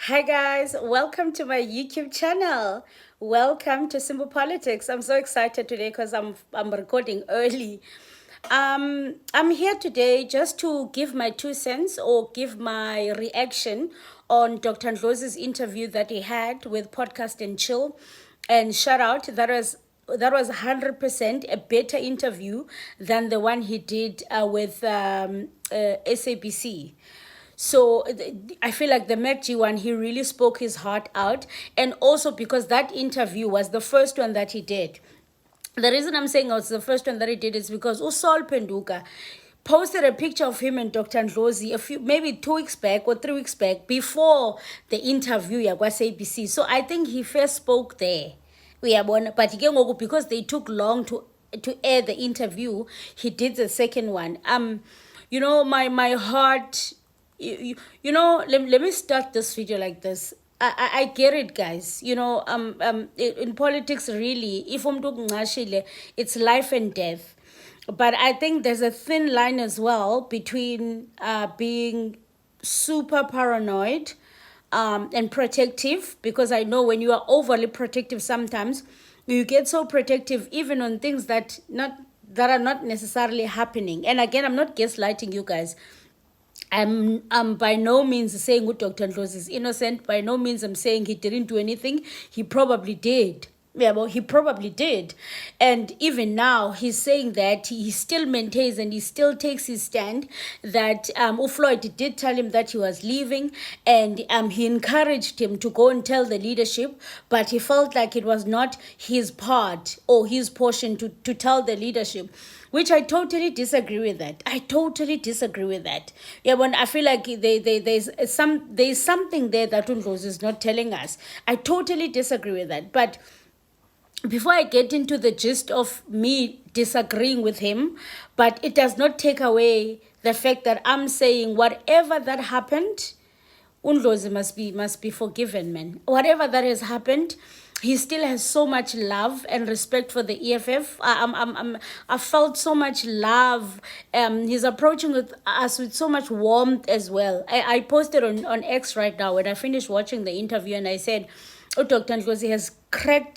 Hi guys, welcome to my YouTube channel. Welcome to Simple Politics. I'm so excited today because I'm recording early. I'm here today just to give my 2 cents or give my reaction on Dr. Ndlozi's interview that he had with Podcast and Chill. And shout out, that was 100% a better interview than the one he did with SABC. So I feel like the MacG one, he really spoke his heart out. And also because that interview was the first one that he did. The reason I'm saying it was the first one that he did is because Usol Penduka posted a picture of him and Dr. Ndlozi maybe 2 weeks back or 3 weeks back before the interview yakwa ABC. So I think he first spoke there. But because they took long to air the interview, he did the second one. My heart, let me start this video like this. I get it, guys. In politics, really, if it's life and death. But I think there's a thin line as well between being super paranoid and protective, because I know when you are overly protective, sometimes you get so protective even on things that are not necessarily happening. And again, I'm not gaslighting you guys. I'm by no means saying Dr. Ndlozi is innocent. By no means I'm saying he didn't do anything. He probably did. Yeah, well, he probably did. And even now, he's saying that he still maintains and he still takes his stand that Floyd did tell him that he was leaving, and he encouraged him to go and tell the leadership, but he felt like it was not his part or his portion to tell the leadership, which I totally disagree with that. I totally disagree with that. Yeah, when I feel like there's something there that Ndlozi is not telling us. I totally disagree with that. But before I get into the gist of me disagreeing with him, but it does not take away the fact that I'm saying whatever that happened, Ndlozi must be forgiven, man. Whatever that has happened, he still has so much love and respect for the EFF. I felt so much love. He's approaching us with so much warmth as well. I posted on X right now when I finished watching the interview, and I said, Dr. Ndlozi has cracked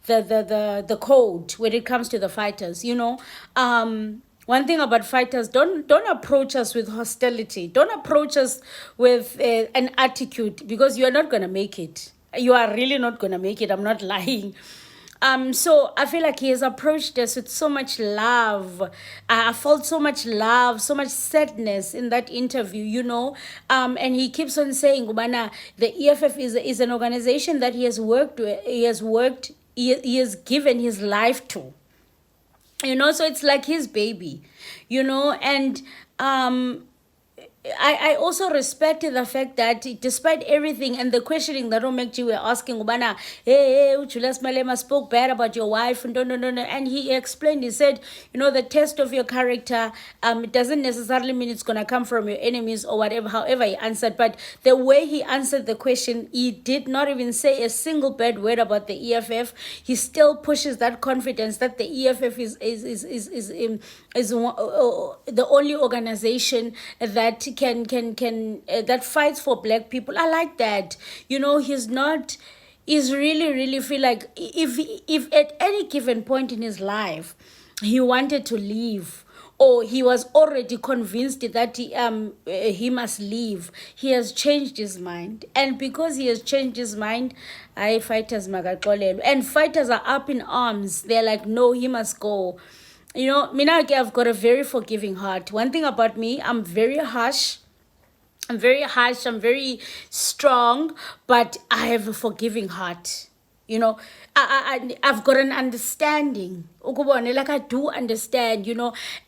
the code when it comes to the fighters. One thing about fighters, don't approach us with hostility. Don't approach us with an attitude, because you are not going to make it. You are really not going to make it. I'm not lying. So I feel like he has approached us with so much love. I felt so much love, so much sadness in that interview, and he keeps on saying, Ubana, the EFF is an organization that he has given his life to. So it's like his baby, and I also respected the fact that despite everything and the questioning that Omekji were asking, Ubana, hey, Julius Malema spoke bad about your wife, no. And he explained, he said, the test of your character, it doesn't necessarily mean it's going to come from your enemies or whatever, however he answered. But the way he answered the question, he did not even say a single bad word about the EFF. He still pushes that confidence that the EFF is the only organization that can that fights for black people. I like that. He's really feel like if at any given point in his life he wanted to leave, or he was already convinced that he must leave, he has changed his mind. And because he has changed his mind, fighters magaxolelwe, and fighters are up in arms. They're like, no, he must go. I've got a very forgiving heart. One thing about me, I'm very harsh, I'm very strong, but I have a forgiving heart. I've got an understanding. Like, I do understand,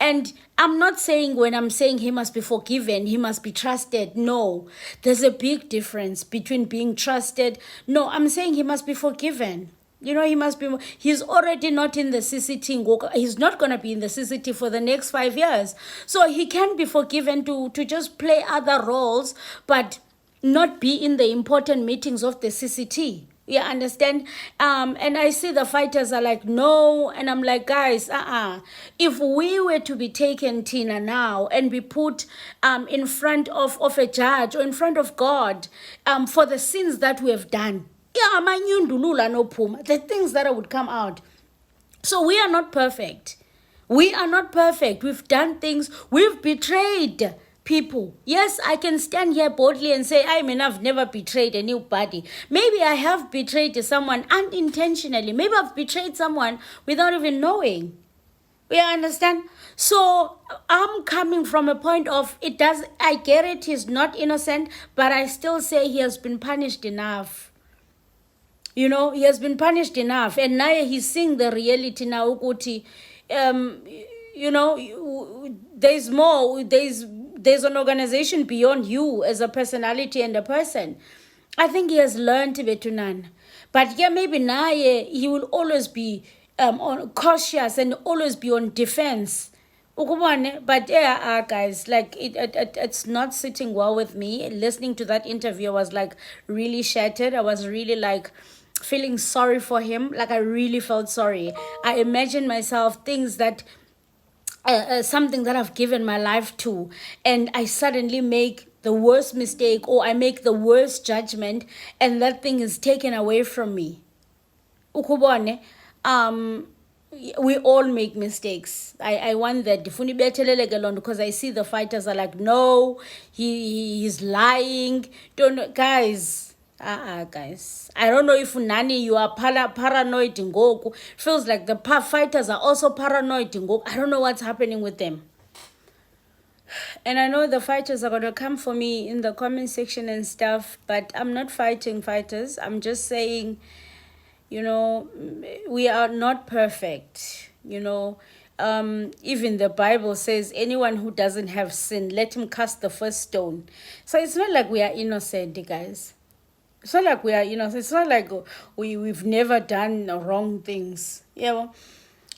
and I'm not saying, when I'm saying he must be forgiven, he must be trusted. No, there's a big difference between being trusted. No, I'm saying he must be forgiven. He's already not in the CCT. He's not going to be in the CCT for the next 5 years. So he can be forgiven to just play other roles, but not be in the important meetings of the CCT. You understand? And I see the fighters are like, no. And I'm like, guys, if we were to be taken, Tina, now and be put in front of a judge or in front of God for the sins that we have done, yeah, the things that would come out. So we are not perfect. We are not perfect. We've done things. We've betrayed people. Yes, I can stand here boldly and say, I mean, I've never betrayed anybody. Maybe I have betrayed someone unintentionally. Maybe I've betrayed someone without even knowing. You understand? So I'm coming from a point of I get it, he's not innocent, but I still say he has been punished enough. You know, he has been punished enough, and now he's seeing the reality now. Ukuthi, you know, there's more. There's an organization beyond you as a personality and a person. I think he has learned betunan, but yeah, maybe now he will always be cautious and always be on defense. But yeah, guys, like it's not sitting well with me. Listening to that interview, I was like really shattered. I was really like feeling sorry for him. Like I really felt sorry. I imagined myself things that something that I've given my life to, and I suddenly make the worst mistake or I make the worst judgment, and that thing is taken away from me. Ukubone, we all make mistakes. I want that because I see the fighters are like, no, he's lying. Don't guys. Guys, I don't know if Nani you are paranoid in Goku. Feels like the fighters are also paranoid in Goku. I don't know what's happening with them. And I know the fighters are gonna come for me in the comment section and stuff, but I'm not fighting fighters. I'm just saying, you know, we are not perfect. You know, even the Bible says anyone who doesn't have sin, let him cast the first stone. So it's not like we are innocent, guys. It's not like we are, you know, it's not like we've never done wrong things. You know?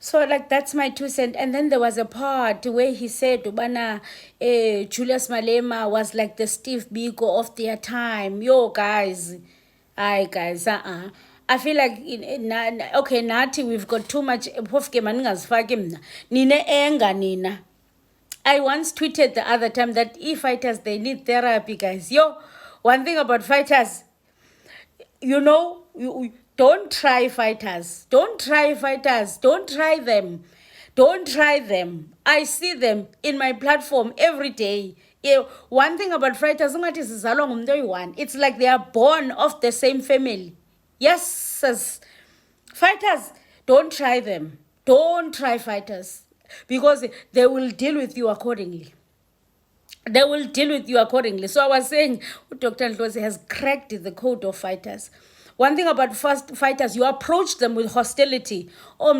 So like that's my 2 cents. And then there was a part where he said Ubana Julius Malema was like the Steve Biko of their time. Yo guys. Hi guys, I feel like okay, Nati, we've got too much Nine enga nina. I once tweeted the other time that fighters they need therapy, guys. Yo, one thing about fighters, you know, don't try fighters. Don't try fighters. Don't try them. Don't try them. I see them in my platform every day. One thing about fighters, it's like they are born of the same family. Yes, fighters, don't try them. Don't try fighters because they will deal with you accordingly. They will deal with you accordingly. So I was saying, Dr. Ndlozi has cracked the code of fighters. One thing about first fighters, you approach them with hostility. They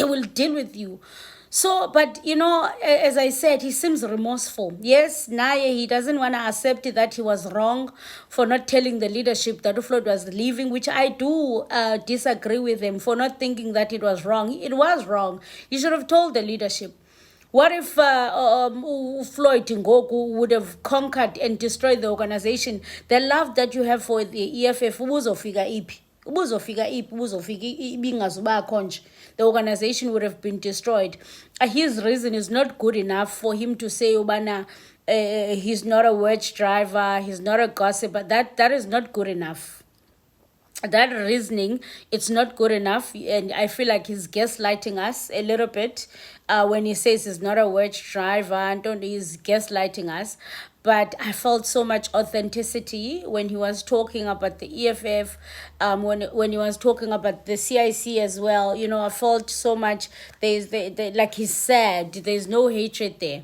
will deal with you. So, but you know, as I said, he seems remorseful. Yes, Naye, he doesn't want to accept that he was wrong for not telling the leadership that Uflod was leaving, which I do disagree with him for not thinking that it was wrong. It was wrong. He should have told the leadership. What if Floyd Ngoku would have conquered and destroyed the organization? The love that you have for the EFF, the organization would have been destroyed. His reason is not good enough for him to say, Obana, he's not a wedge driver, he's not a gossip, but that is not good enough. That reasoning, it's not good enough, and I feel like he's gaslighting us a little bit when he says he's not a wedge driver and he's gaslighting us. But I felt so much authenticity when he was talking about the EFF, when he was talking about the CIC as well. You know, I felt so much. There's like he said, there's no hatred there.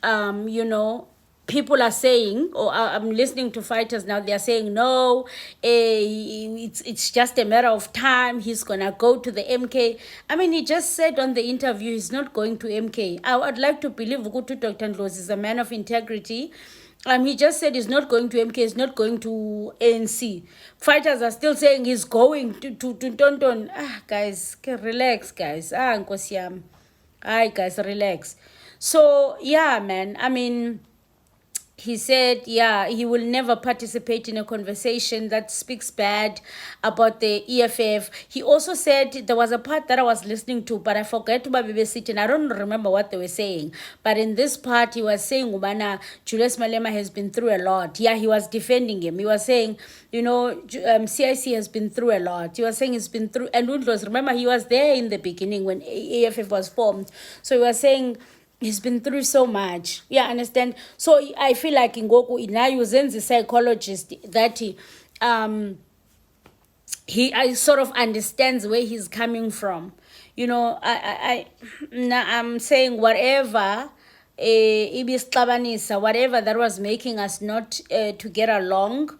You know, people are saying, or I'm listening to fighters now, they're saying, no, it's just a matter of time. He's going to go to the MK. I mean, he just said on the interview he's not going to MK. I would like to believe Dr. Ndlozi is a man of integrity. He just said he's not going to MK, he's not going to ANC. Fighters are still saying he's going to Tonton. Guys, relax, guys. Nkosi yami. Guys, relax. So, yeah, man, I mean, he said, yeah, he will never participate in a conversation that speaks bad about the EFF. He also said there was a part that I was listening to, but I forget to be sitting. I don't remember what they were saying. But in this part, he was saying, Umana, Julius Malema has been through a lot. Yeah, he was defending him. He was saying, CIC has been through a lot. He was saying he's been through, and Ndlozi, remember, he was there in the beginning when EFF was formed. So he was saying, he's been through so much. Yeah, understand? So I feel like in Goku, now uses the psychologist that he sort of understands where he's coming from. I'm saying whatever whatever that was making us not to get along,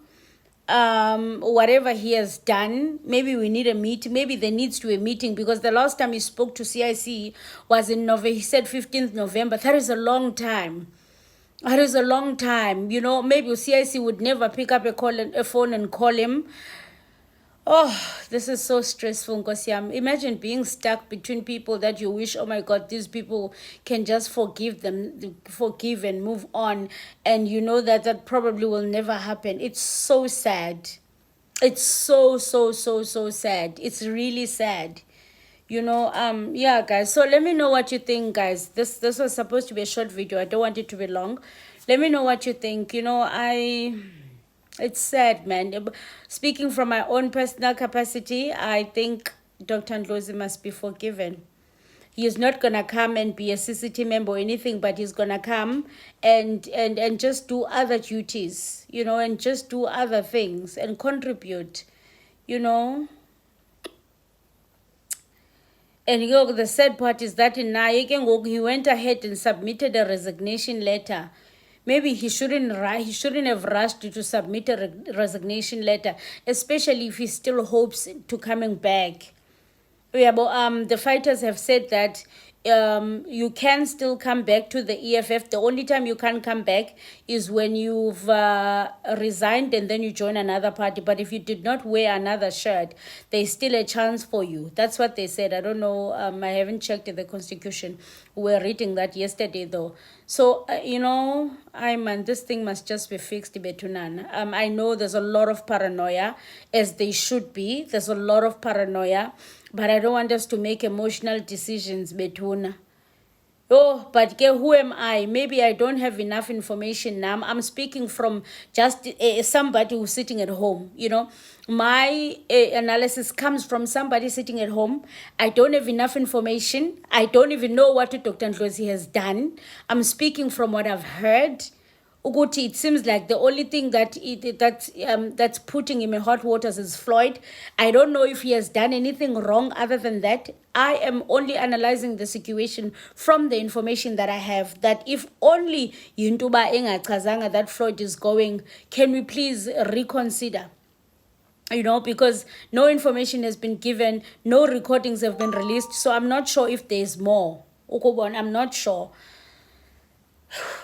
whatever he has done, maybe we need a meeting. Maybe there needs to be a meeting, because the last time he spoke to CIC was in November. He said 15th November. That is a long time. That is a long time. Maybe CIC would never pick up a phone and call him. Oh, this is so stressful, Nkosiyam. Imagine being stuck between people that you wish, oh my God, these people can just forgive and move on. And you know that probably will never happen. It's so sad. It's so, so, so, so sad. It's really sad. Yeah, guys. So let me know what you think, guys. This was supposed to be a short video. I don't want it to be long. Let me know what you think. It's sad, man. Speaking from my own personal capacity, I think Dr. Ndlozi must be forgiven. He is not going to come and be a CCT member or anything, but he's going to come and just do other duties, and just do other things and contribute, And the sad part is that in Nayeke, he went ahead and submitted a resignation letter. Maybe he shouldn't have rushed to submit a resignation letter, especially if he still hopes to coming back. Yeah, but the fighters have said that you can still come back to the EFF. The only time you can't come back is when you've resigned and then you join another party. But if you did not wear another shirt, there's still a chance for you. That's what they said. I don't know. I haven't checked the constitution. We were reading that yesterday, though. So, this thing must just be fixed, Betunan. I know there's a lot of paranoia, as they should be. There's a lot of paranoia. But I don't want us to make emotional decisions, Betuna. Oh, but who am I? Maybe I don't have enough information now. I'm speaking from just somebody who's sitting at home. My analysis comes from somebody sitting at home. I don't have enough information. I don't even know what Dr. Ndlozi has done. I'm speaking from what I've heard. Uguti, it seems like the only thing that's putting him in hot waters is Floyd. I don't know if he has done anything wrong other than that. I am only analyzing the situation from the information that I have, that if only Yintuba Enga Kazanga that Floyd is going, can we please reconsider? Because no information has been given, no recordings have been released, so I'm not sure if there's more. Ukubon, I'm not sure.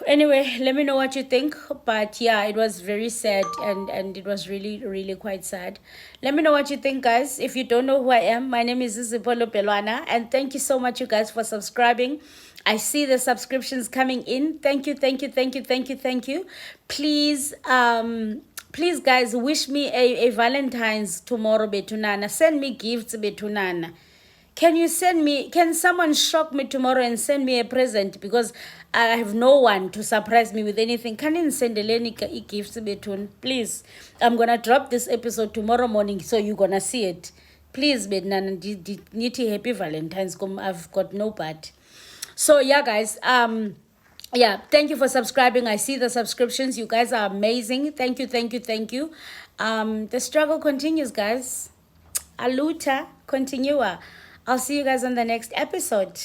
Anyway, let me know what you think. But yeah, it was very sad, and it was really, really quite sad. Let me know what you think, guys. If you don't know who I am, my name is Zizipholubs, and thank you so much, you guys, for subscribing. I see the subscriptions coming in. Thank you, thank you, thank you, thank you, thank you. Please, guys, wish me a Valentine's tomorrow, Betunana. Send me gifts, Betunana. Can someone shock me tomorrow and send me a present, because I have no one to surprise me with anything. Can you send any gifts, Betun? Please. I'm going to drop this episode tomorrow morning, so you're going to see it. Please, Bednan, niti happy Valentine's. I've got no part. So, yeah, guys. Yeah, thank you for subscribing. I see the subscriptions. You guys are amazing. Thank you, thank you, thank you. The struggle continues, guys. Aluta continua. I'll see you guys on the next episode.